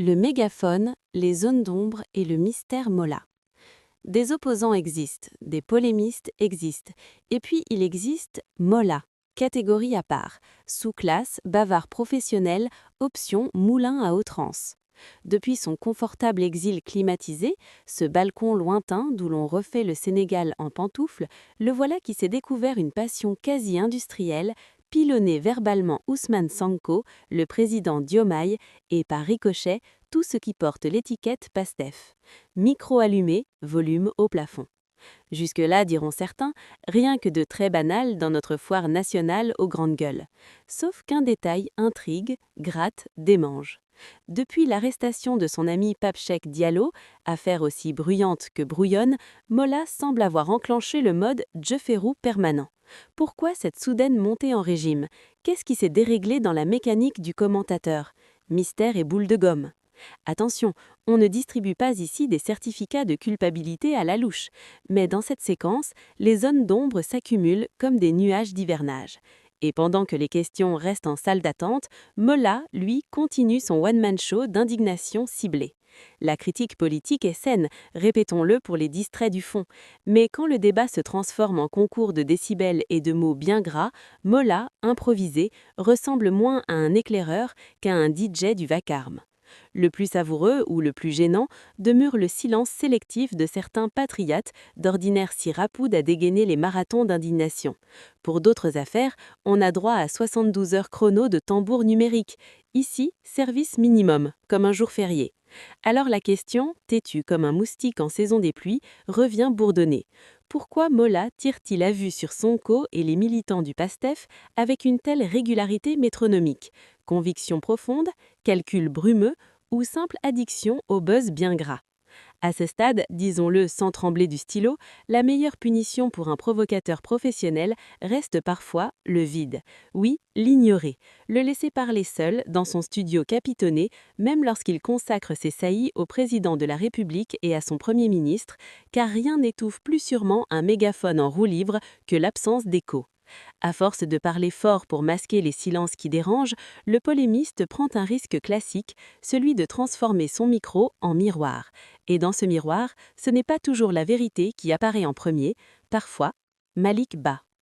Le mégaphone, les zones d'ombre et le mystère Mola. Des opposants existent, des polémistes existent, et puis il existe Mola, catégorie à part, sous-classe, bavard professionnel, option moulin à outrance. Depuis son confortable exil climatisé, ce balcon lointain d'où l'on refait le Sénégal en pantoufles, le voilà qui s'est découvert une passion quasi industrielle, pilonner verbalement Ousmane Sonko, le président Diomaye, et par ricochet, tout ce qui porte l'étiquette PASTEF. Micro allumé, volume au plafond. Jusque-là, diront certains, rien que de très banal dans notre foire nationale aux grandes gueules. Sauf qu'un détail intrigue, gratte, démange. Depuis l'arrestation de son ami Papchek Diallo, affaire aussi bruyante que brouillonne, Mola semble avoir enclenché le mode « je fais roue » permanent. Pourquoi cette soudaine montée en régime? Qu'est-ce qui s'est déréglé dans la mécanique du commentateur? Mystère et boule de gomme. Attention, on ne distribue pas ici des certificats de culpabilité à la louche, mais dans cette séquence, les zones d'ombre s'accumulent comme des nuages d'hivernage. Et pendant que les questions restent en salle d'attente, Mola, lui, continue son one-man show d'indignation ciblée. La critique politique est saine, répétons-le pour les distraits du fond. Mais quand le débat se transforme en concours de décibels et de mots bien gras, Mola, improvisé, ressemble moins à un éclaireur qu'à un DJ du vacarme. Le plus savoureux ou le plus gênant demeure le silence sélectif de certains patriotes, d'ordinaire si rapoudes à dégainer les marathons d'indignation. Pour d'autres affaires, on a droit à 72 heures chrono de tambour numérique. Ici, service minimum, comme un jour férié. Alors la question, têtue comme un moustique en saison des pluies, revient bourdonner. Pourquoi Mola tire-t-il à vue sur Sonko et les militants du PASTEF avec une telle régularité métronomique? Conviction profonde, calcul brumeux ou simple addiction au buzz bien gras? À ce stade, disons-le sans trembler du stylo, la meilleure punition pour un provocateur professionnel reste parfois le vide. Oui, l'ignorer, le laisser parler seul dans son studio capitonné, même lorsqu'il consacre ses saillies au président de la République et à son Premier ministre, car rien n'étouffe plus sûrement un mégaphone en roue libre que l'absence d'écho. À force de parler fort pour masquer les silences qui dérangent, le polémiste prend un risque classique, celui de transformer son micro en miroir. Et dans ce miroir, ce n'est pas toujours la vérité qui apparaît en premier, parfois Malik Ba.